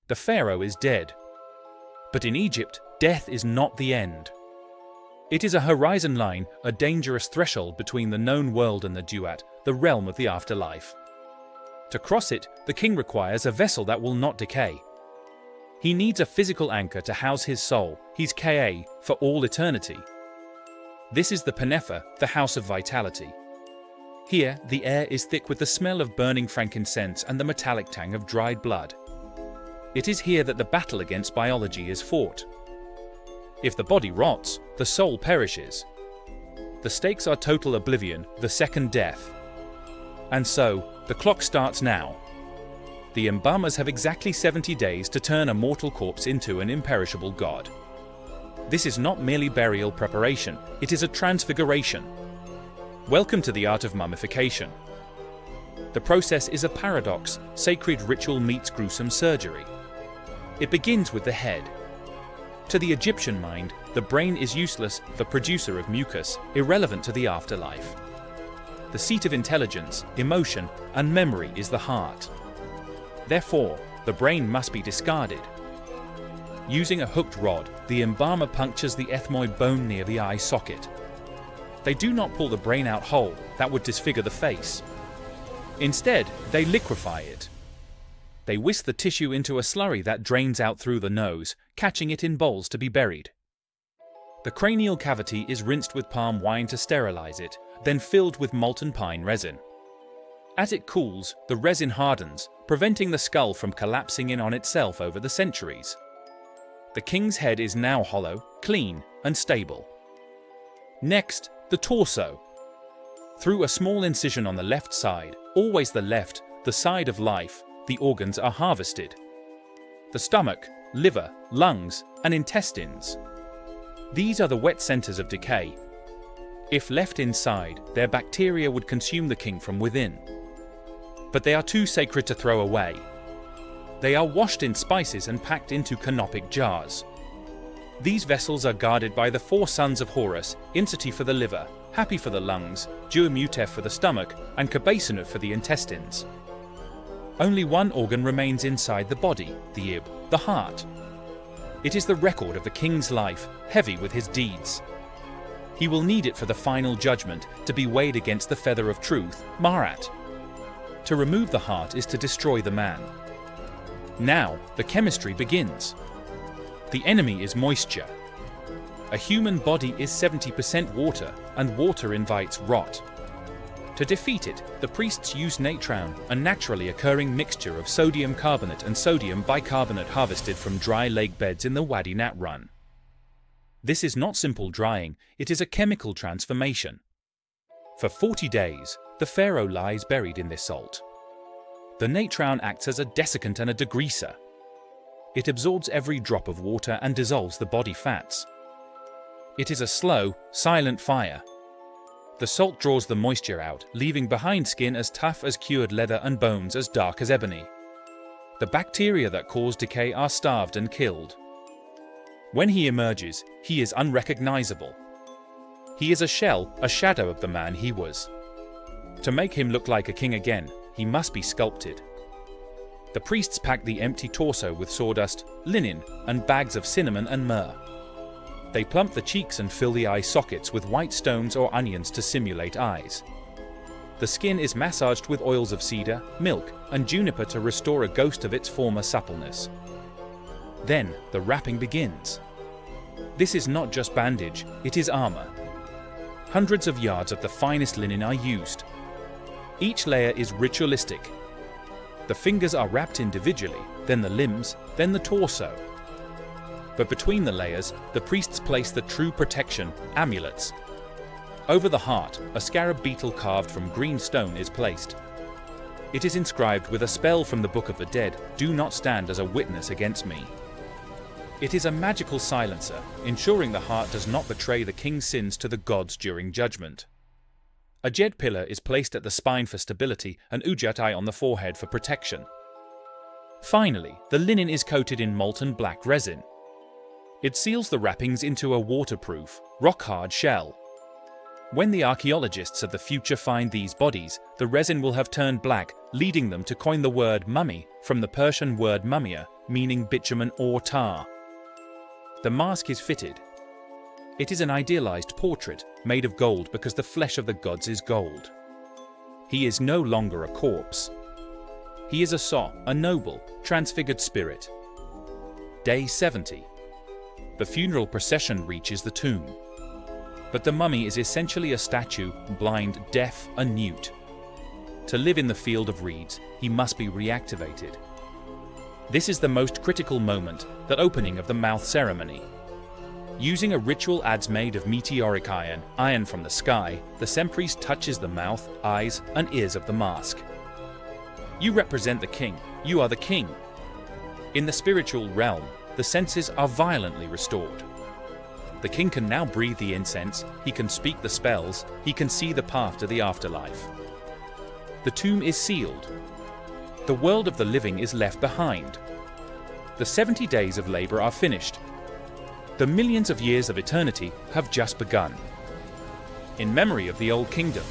The pharaoh is dead. But in Egypt, death is not the end. It is a horizon line, a dangerous threshold between the known world and the duat, the realm of the afterlife. To cross it, the king requires a vessel that will not decay. He needs a physical anchor to house his soul, his ka, for all eternity. This is the Per-Nefer, the house of vitality. Here, the air is thick with the smell of burning frankincense and the metallic tang of dried blood. It is here that the battle against biology is fought. If the body rots, the soul perishes. The stakes are total oblivion, the second death. And so, the clock starts now. The embalmers have exactly 70 days to turn a mortal corpse into an imperishable god. This is not merely burial preparation, it is a transfiguration. Welcome to the art of mummification. The process is a paradox, sacred ritual meets gruesome surgery. It begins with the head. To the Egyptian mind, the brain is useless, the producer of mucus, irrelevant to the afterlife. The seat of intelligence, emotion, and memory is the heart. Therefore, the brain must be discarded. Using a hooked rod, the embalmer punctures the ethmoid bone near the eye socket. They do not pull the brain out whole, that would disfigure the face. Instead, they liquefy it. They whisk the tissue into a slurry that drains out through the nose, catching it in bowls to be buried. The cranial cavity is rinsed with palm wine to sterilize it, then filled with molten pine resin. As it cools, the resin hardens, preventing the skull from collapsing in on itself over the centuries. The king's head is now hollow, clean, and stable. Next, the torso. Through a small incision on the left side, always the left, the side of life, the organs are harvested. The stomach, liver, lungs, and intestines. These are the wet centers of decay. If left inside, their bacteria would consume the king from within. But they are too sacred to throw away. They are washed in spices and packed into canopic jars. These vessels are guarded by the 4 sons of Horus, Insati for the liver, Hapi for the lungs, Duamutef for the stomach, and Kabesanu for the intestines. Only one organ remains inside the body, the ib, the heart. It is the record of the king's life, heavy with his deeds. He will need it for the final judgment, to be weighed against the feather of truth, Marat. To remove the heart is to destroy the man. Now, the chemistry begins. The enemy is moisture. A human body is 70% water, and water invites rot. To defeat it, the priests use Natron, a naturally occurring mixture of sodium carbonate and sodium bicarbonate harvested from dry lake beds in the Wadi Natron. This is not simple drying, it is a chemical transformation. For 40 days, the pharaoh lies buried in this salt. The natron acts as a desiccant and a degreaser. It absorbs every drop of water and dissolves the body fats. It is a slow, silent fire. The salt draws the moisture out, leaving behind skin as tough as cured leather and bones as dark as ebony. The bacteria that cause decay are starved and killed. When he emerges, he is unrecognizable. He is a shell, a shadow of the man he was. To make him look like a king again, he must be sculpted. The priests pack the empty torso with sawdust, linen, and bags of cinnamon and myrrh. They plump the cheeks and fill the eye sockets with white stones or onions to simulate eyes. The skin is massaged with oils of cedar, milk, and juniper to restore a ghost of its former suppleness. Then the wrapping begins. This is not just bandage, it is armor. Hundreds of yards of the finest linen are used. Each layer is ritualistic. The fingers are wrapped individually, then the limbs, then the torso. But between the layers, the priests place the true protection, amulets. Over the heart, a scarab beetle carved from green stone is placed. It is inscribed with a spell from the Book of the Dead, "Do not stand as a witness against me." It is a magical silencer, ensuring the heart does not betray the king's sins to the gods during judgment. A jed pillar is placed at the spine for stability and ujatai on the forehead for protection. Finally, the linen is coated in molten black resin. It seals the wrappings into a waterproof, rock-hard shell. When the archaeologists of the future find these bodies, the resin will have turned black, leading them to coin the word mummy from the Persian word mummia, meaning bitumen or tar. The mask is fitted. It is an idealized portrait made of gold because the flesh of the gods is gold. He is no longer a corpse. He is a soul, a noble, transfigured spirit. Day 70. The funeral procession reaches the tomb. But the mummy is essentially a statue, blind, deaf, and mute. To live in the field of reeds, he must be reactivated. This is the most critical moment, the opening of the mouth ceremony. Using a ritual adze made of meteoric iron from the sky, the semprise touches the mouth, eyes, and ears of the mask. You represent the king. You are the king. In the spiritual realm, the senses are violently restored. The king can now breathe the incense, he can speak the spells, he can see the path to the afterlife. The tomb is sealed. The world of the living is left behind. The 70 days of labor are finished. The millions of years of eternity have just begun. In memory of the Old Kingdom,